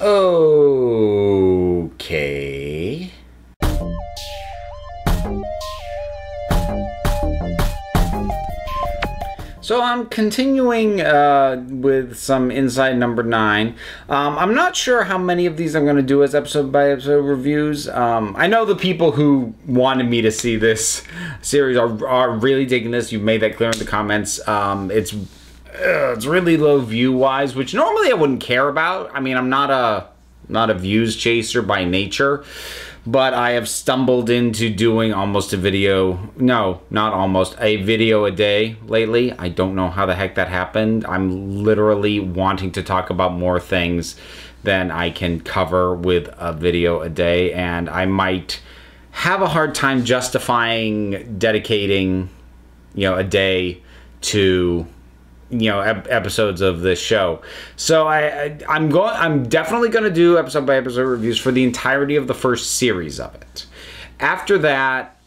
Okay. So I'm continuing with some Inside number 9. I'm not sure how many of these I'm going to do as episode-by-episode reviews. I know the people who wanted me to see this series are really digging this. You've made that clear in the comments. It's really low view-wise, which normally I wouldn't care about. I mean, I'm not a views chaser by nature. But I have stumbled into doing almost a video, no, not almost, a video a day lately. I don't know how the heck that happened. I'm literally wanting to talk about more things than I can cover with a video a day, and I might have a hard time justifying dedicating, a day to episodes of this show. So I'm definitely going to do episode by episode reviews for the entirety of the first series of it. After that,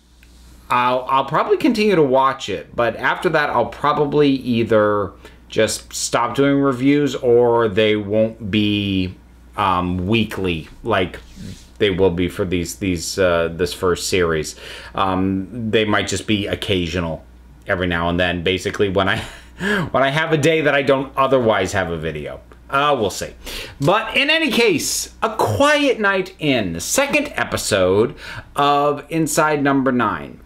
I'll probably continue to watch it, but after that I'll probably either just stop doing reviews, or they won't be weekly like they will be for this first series. They might just be occasional every now and then, basically when I have a day that I don't otherwise have a video. We'll see. But in any case, A Quiet Night In, the second episode of Inside number 9,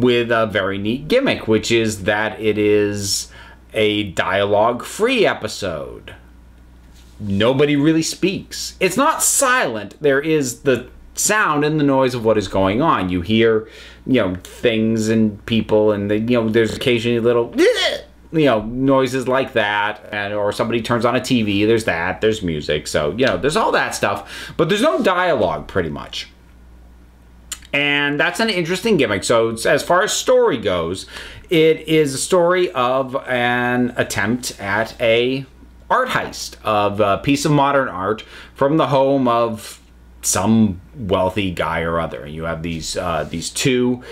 with a very neat gimmick, which is that it is a dialogue-free episode. Nobody really speaks. It's not silent. There is the sound and the noise of what is going on. You hear, things and people, and there's occasionally little, noises like that, or somebody turns on a TV. There's that. There's music. So, there's all that stuff, but there's no dialogue pretty much. And that's an interesting gimmick. So as far as story goes, it is a story of an attempt at a art heist of a piece of modern art from the home of some wealthy guy or other. You have these two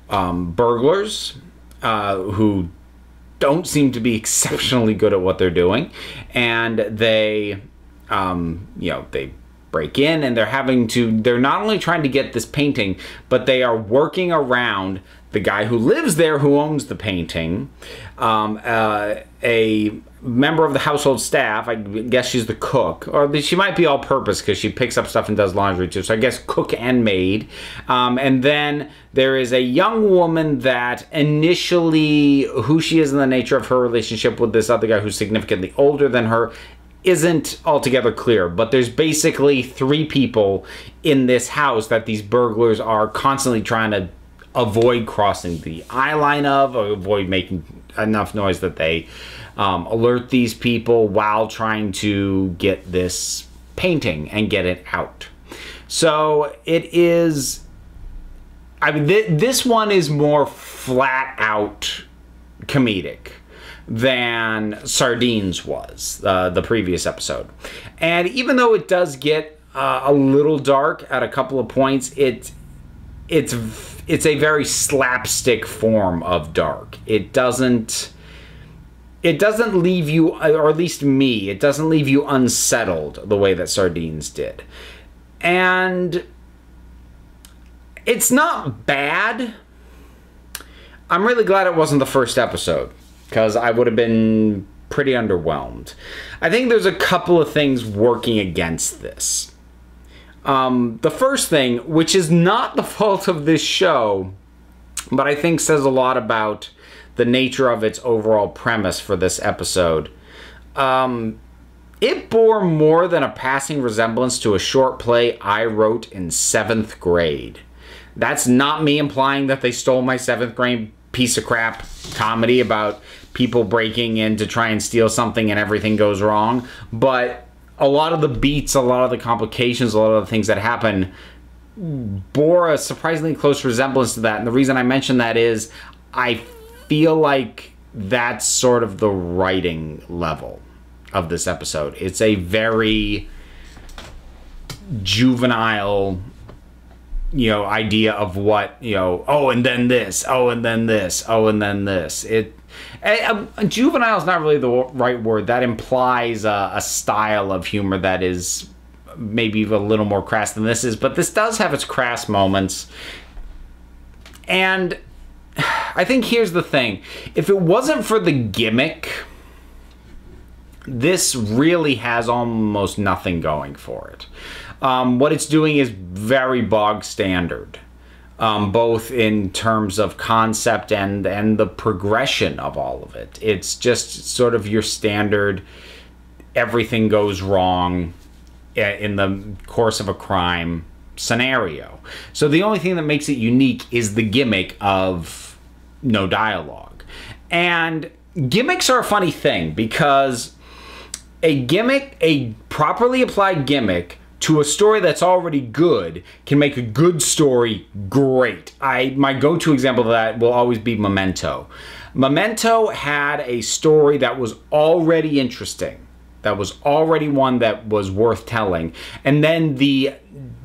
burglars who don't seem to be exceptionally good at what they're doing, and they they break in, and they're not only trying to get this painting, but they are working around the guy who lives there, who owns the painting, a member of the household staff. I guess she's the cook, or she might be all-purpose because she picks up stuff and does laundry too, so I guess cook and maid. And then there is a young woman that initially, who she is in the nature of her relationship with this other guy who's significantly older than her isn't altogether clear, but there's basically 3 people in this house that these burglars are constantly trying to avoid crossing the eye line of, or avoid making enough noise that they alert these people while trying to get this painting and get it out. So it is, this one is more flat out comedic than Sardines was, the previous episode. And even though it does get a little dark at a couple of points, it's a very slapstick form of dark. It doesn't leave you, or at least me, it doesn't leave you unsettled the way that Sardines did. And it's not bad. I'm really glad it wasn't the first episode, because I would have been pretty underwhelmed. I think there's a couple of things working against this. The first thing, which is not the fault of this show, but I think says a lot about the nature of its overall premise for this episode. It bore more than a passing resemblance to a short play I wrote in 7th grade. That's not me implying that they stole my 7th grade piece of crap comedy about people breaking in to try and steal something and everything goes wrong, but a lot of the beats, a lot of the complications, a lot of the things that happen bore a surprisingly close resemblance to that. And the reason I mention that is I feel like that's sort of the writing level of this episode. It's a very juvenile idea of what, oh, and then this, oh, and then this, oh, and then this. Juvenile is not really the right word. That implies a style of humor that is maybe a little more crass than this is, but this does have its crass moments. And I think here's the thing. If it wasn't for the gimmick, this really has almost nothing going for it. What it's doing is very bog standard, both in terms of concept and the progression of all of it. It's just sort of your standard, everything goes wrong in the course of a crime scenario. So the only thing that makes it unique is the gimmick of no dialogue. And gimmicks are a funny thing, because a properly applied gimmick to a story that's already good can make a good story great. My go-to example of that will always be Memento. Memento had a story that was already interesting, that was already one that was worth telling, and then the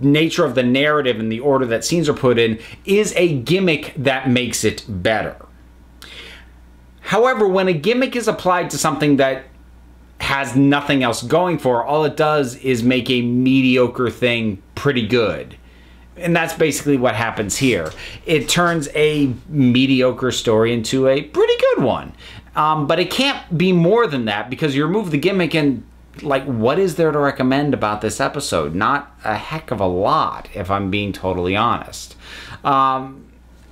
nature of the narrative and the order that scenes are put in is a gimmick that makes it better. However, when a gimmick is applied to something that has nothing else going for it, all it does is make a mediocre thing pretty good. And that's basically what happens here. It turns a mediocre story into a pretty good one. But it can't be more than that, because you remove the gimmick and, like, what is there to recommend about this episode? Not a heck of a lot, if I'm being totally honest.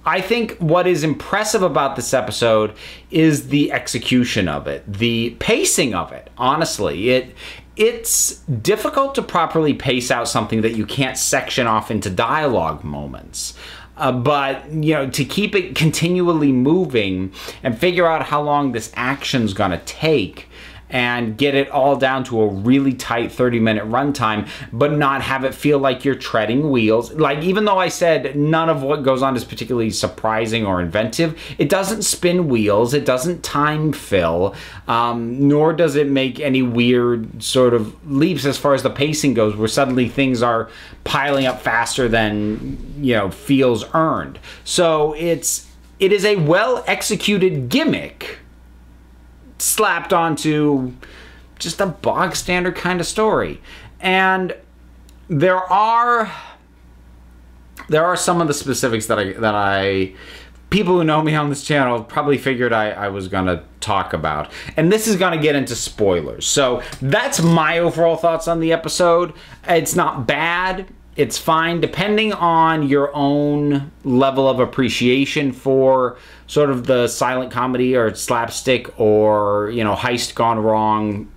I think what is impressive about this episode is the execution of it, the pacing of it. Honestly, it's difficult to properly pace out something that you can't section off into dialogue moments. But, to keep it continually moving and figure out how long this action's gonna take and get it all down to a really tight 30-minute runtime, but not have it feel like you're treading wheels. Like, even though I said none of what goes on is particularly surprising or inventive, it doesn't spin wheels, it doesn't time fill, nor does it make any weird sort of leaps as far as the pacing goes, where suddenly things are piling up faster than, feels earned. So it is a well-executed gimmick slapped onto just a bog standard kind of story. And there are some of the specifics that people who know me on this channel probably figured I was gonna talk about, and this is gonna get into spoilers. So that's my overall thoughts on the episode. It's not bad, it's fine, depending on your own level of appreciation for sort of the silent comedy or slapstick or, heist gone wrong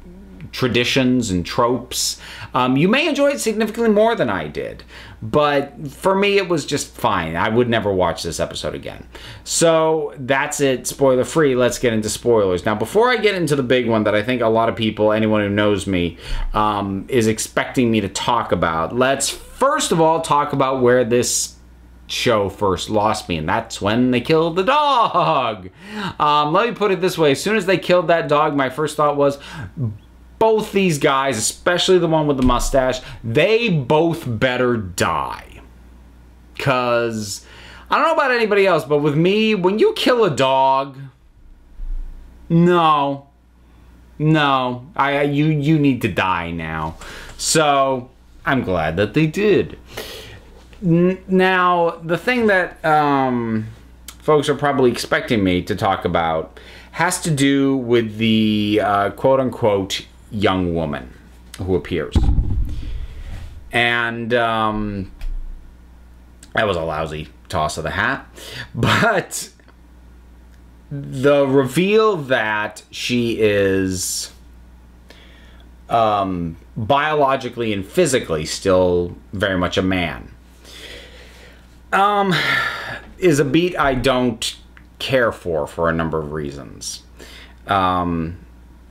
traditions and tropes. You may enjoy it significantly more than I did, but for me it was just fine. I would never watch this episode again. So that's it, spoiler free. Let's get into spoilers. Now, before I get into the big one that I think a lot of people, anyone who knows me, is expecting me to talk about, let's first of all talk about where this show first lost me, and that's when they killed the dog. Let me put it this way. As soon as they killed that dog, my first thought was, both these guys, especially the one with the mustache, they both better die. Because I don't know about anybody else, but with me, when you kill a dog, no, you need to die now. So I'm glad that they did. Now, the thing that folks are probably expecting me to talk about has to do with the quote-unquote young woman who appears. And that was a lousy toss of the hat. But the reveal that she is biologically and physically still very much a man is a beat I don't care for a number of reasons. And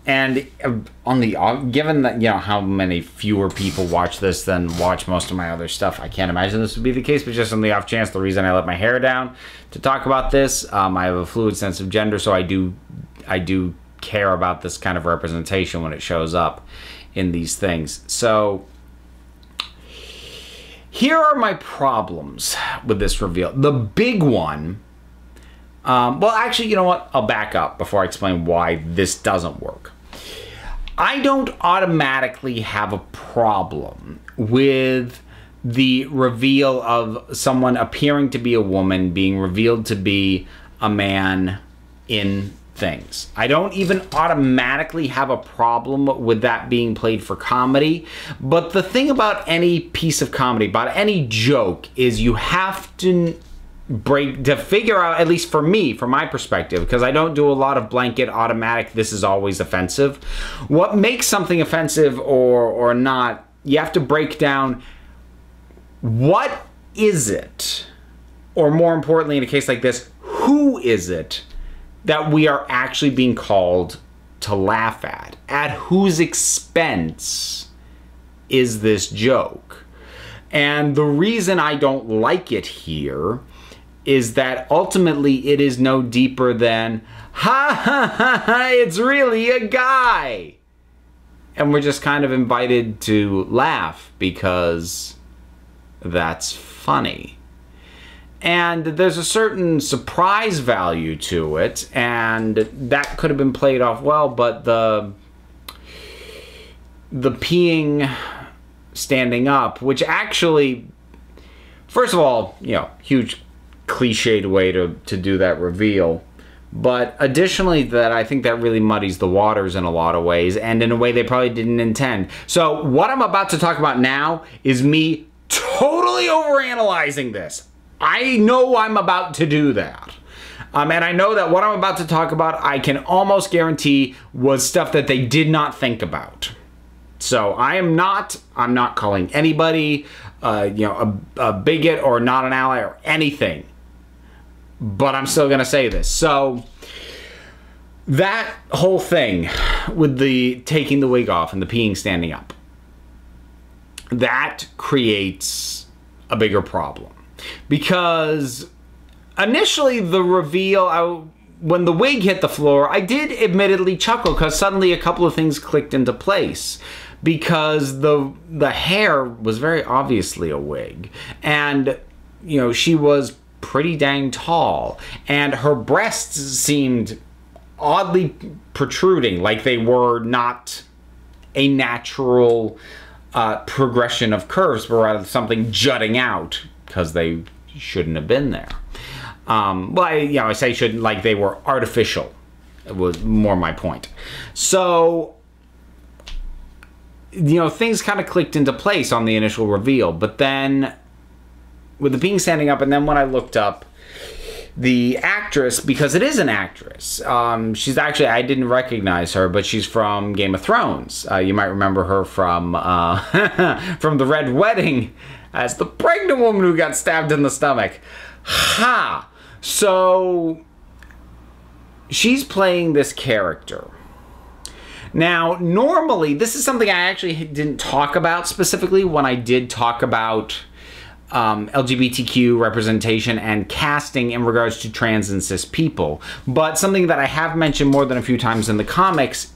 given that, how many fewer people watch this than watch most of my other stuff, I can't imagine this would be the case, but just on the off chance, the reason I let my hair down to talk about this, I have a fluid sense of gender, so I do care about this kind of representation when it shows up in these things. So here are my problems with this reveal. The big one, well, actually, you know what? I'll back up before I explain why this doesn't work. I don't automatically have a problem with the reveal of someone appearing to be a woman being revealed to be a man in things. I don't even automatically have a problem with that being played for comedy. But the thing about any piece of comedy, about any joke, is you have to figure out, at least for me, from my perspective, because I don't do a lot of blanket automatic, this is always offensive. What makes something offensive or not, you have to break down, what is it? Or more importantly, in a case like this, who is it that we are actually being called to laugh at? At whose expense is this joke? And the reason I don't like it here is that ultimately it is no deeper than, ha ha ha ha, it's really a guy. And we're just kind of invited to laugh because that's funny. And there's a certain surprise value to it, and that could have been played off well, but the peeing standing up, which actually, first of all, you know, huge cliched way to do that reveal. But additionally, that I think that really muddies the waters in a lot of ways, and in a way they probably didn't intend. So what I'm about to talk about now is me totally overanalyzing this. I know I'm about to do that. And I know that what I'm about to talk about, I can almost guarantee was stuff that they did not think about. So I'm not calling anybody, you know, a bigot or not an ally or anything. But I'm still going to say this. So that whole thing with the taking the wig off and the peeing standing up, that creates a bigger problem. Because initially the reveal, when the wig hit the floor, I did admittedly chuckle because suddenly a couple of things clicked into place. Because the hair was very obviously a wig. And, you know, she was pretty dang tall. And her breasts seemed oddly protruding, like they were not a natural progression of curves, but rather something jutting out because they shouldn't have been there. Well, I say shouldn't, like they were artificial. It was more my point. So, you know, things kind of clicked into place on the initial reveal, but then with the peeing standing up, and then when I looked up the actress, because it is an actress, she's actually, I didn't recognize her, but she's from Game of Thrones. You might remember her from from The Red Wedding as the pregnant woman who got stabbed in the stomach. Ha! So she's playing this character. Now, normally, this is something I actually didn't talk about specifically when I did talk about LGBTQ representation and casting in regards to trans and cis people. But something that I have mentioned more than a few times in the comments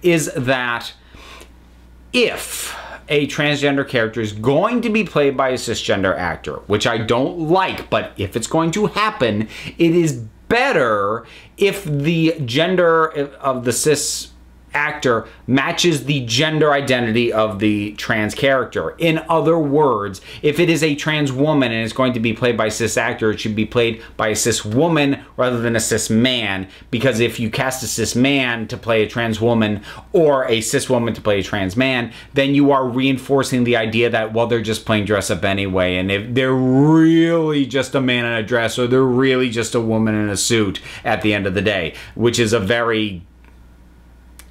is that if a transgender character is going to be played by a cisgender actor, which I don't like, but if it's going to happen, it is better if the gender of the cis actor matches the gender identity of the trans character. In other words, if it is a trans woman and it's going to be played by a cis actor, it should be played by a cis woman rather than a cis man, because if you cast a cis man to play a trans woman or a cis woman to play a trans man, then you are reinforcing the idea that, well, they're just playing dress up anyway, and if they're really just a man in a dress or they're really just a woman in a suit at the end of the day, which is a very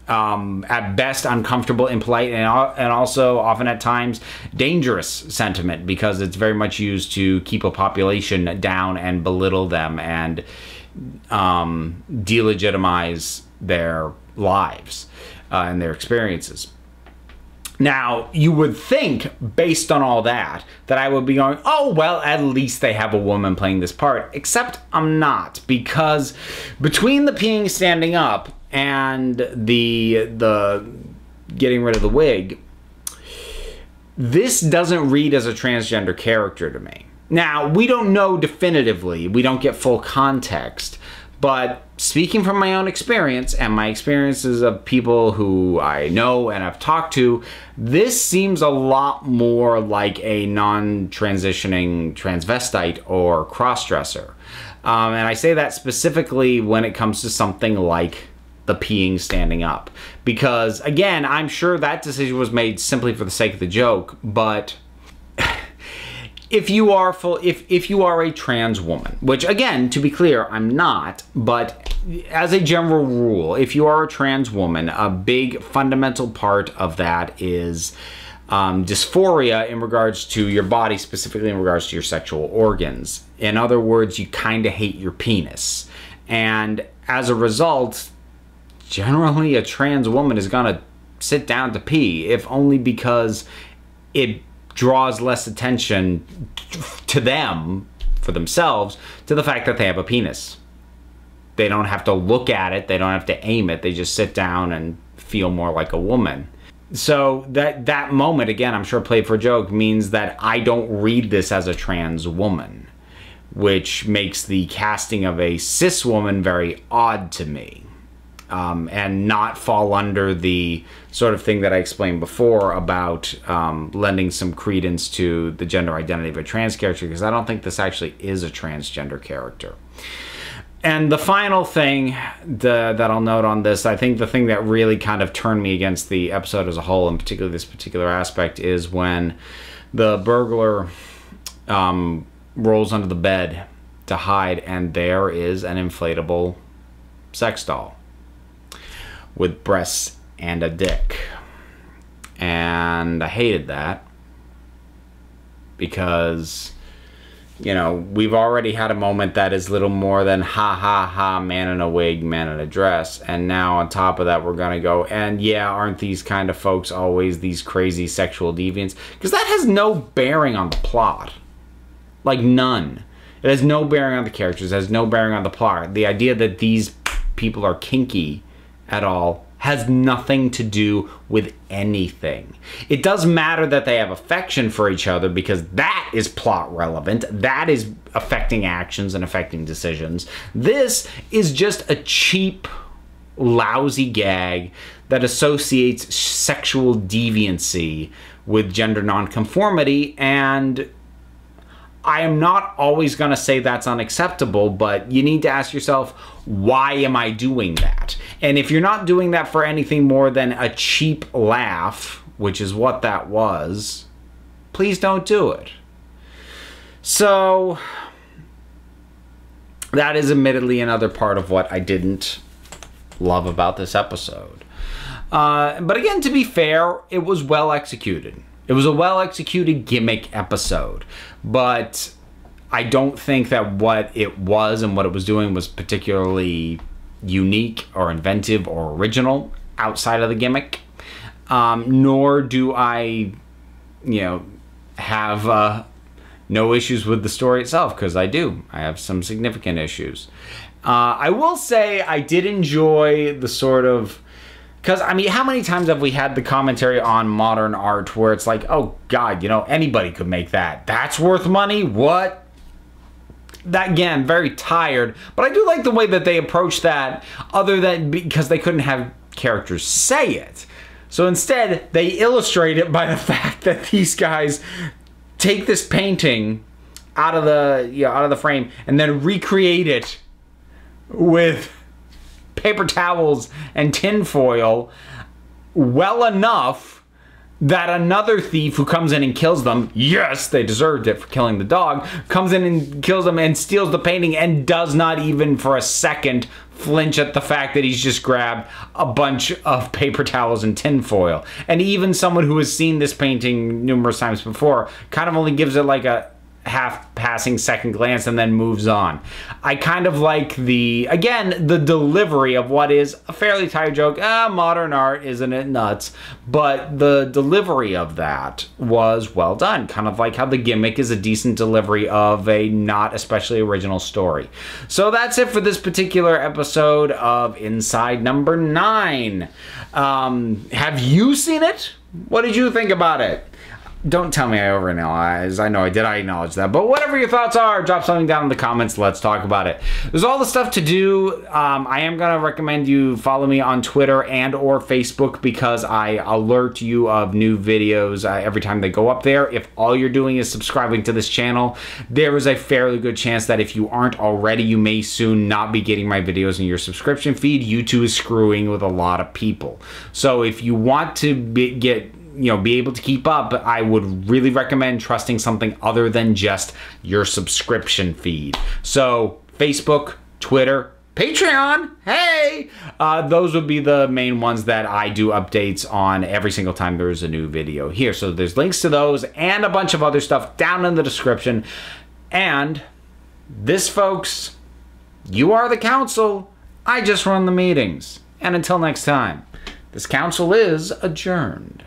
at best uncomfortable, impolite, and also often at times dangerous sentiment, because it's very much used to keep a population down and belittle them and delegitimize their lives and their experiences. Now, you would think, based on all that, that I would be going, oh, well, at least they have a woman playing this part. Except I'm not, because between the peeing standing up and the getting rid of the wig, this doesn't read as a transgender character to me. Now, we don't know definitively, we don't get full context, but speaking from my own experience and my experiences of people who I know and I've talked to, this seems a lot more like a non-transitioning transvestite or crossdresser. And I say that specifically when it comes to something like the peeing standing up. Because, again, I'm sure that decision was made simply for the sake of the joke, but if you are if you are a trans woman, which, again, to be clear, I'm not, but as a general rule, if you are a trans woman, a big fundamental part of that is dysphoria in regards to your body, specifically in regards to your sexual organs. In other words, you kind of hate your penis. And as a result, generally a trans woman is going to sit down to pee, if only because it draws less attention to them, for themselves, to the fact that they have a penis. They don't have to look at it, they don't have to aim it, they just sit down and feel more like a woman. So that moment, again, I'm sure played for a joke, means that I don't read this as a trans woman, which makes the casting of a cis woman very odd to me. And not fall under the sort of thing that I explained before about lending some credence to the gender identity of a trans character, because I don't think this actually is a transgender character. And the final thing that I'll note on this, I think the thing that really kind of turned me against the episode as a whole, and particularly this particular aspect, is when the burglar rolls under the bed to hide, and there is an inflatable sex doll with breasts and a dick. And I hated that because, you know, we've already had a moment that is little more than ha ha ha, man in a wig, man in a dress. And now on top of that, we're gonna go, and yeah, aren't these kind of folks always these crazy sexual deviants? Because that has no bearing on the plot. Like, none. It has no bearing on the characters, it has no bearing on the plot. The idea that these people are kinky at all has nothing to do with anything. It does matter that they have affection for each other, because that is plot relevant. That is affecting actions and affecting decisions. This is just a cheap, lousy gag that associates sexual deviancy with gender nonconformity, and I am not always going to say that's unacceptable, but you need to ask yourself, why am I doing that? And if you're not doing that for anything more than a cheap laugh, which is what that was, please don't do it. So that is admittedly another part of what I didn't love about this episode. But again, to be fair, it was well executed. It was a well-executed gimmick episode, but I don't think that what it was and what it was doing was particularly unique or inventive or original outside of the gimmick. Nor do I, you know, have no issues with the story itself, because I do. I have some significant issues. I will say I did enjoy the sort of... Because, I mean, how many times have we had the commentary on modern art where it's like, oh, God, you know, anybody could make that. That's worth money? What? That, again, very tired. But I do like the way that they approach that, other than because they couldn't have characters say it. So instead, they illustrate it by the fact that these guys take this painting out of the frame and then recreate it with paper towels and tinfoil well enough that another thief who comes in and kills them, yes, they deserved it for killing the dog, comes in and kills them and steals the painting and does not even for a second flinch at the fact that he's just grabbed a bunch of paper towels and tinfoil. And even someone who has seen this painting numerous times before kind of only gives it like a half-passing second glance and then moves on. I kind of like again, the delivery of what is a fairly tired joke. Modern art, isn't it nuts? But the delivery of that was well done. Kind of like how the gimmick is a decent delivery of a not especially original story. So that's it for this particular episode of Inside Number 9. Have you seen it? What did you think about it? Don't tell me I overanalyze. I know I did. I acknowledge that. But whatever your thoughts are, drop something down in the comments. Let's talk about it. There's all the stuff to do. I am going to recommend you follow me on Twitter and or Facebook because I alert you of new videos every time they go up there. If all you're doing is subscribing to this channel, there is a fairly good chance that if you aren't already, you may soon not be getting my videos in your subscription feed. YouTube is screwing with a lot of people. So if you want to be able to keep up, I would really recommend trusting something other than just your subscription feed. So Facebook, Twitter, Patreon, hey! Those would be the main ones that I do updates on every single time there's a new video here. So there's links to those and a bunch of other stuff down in the description. And this, folks, you are the council. I just run the meetings. And until next time, this council is adjourned.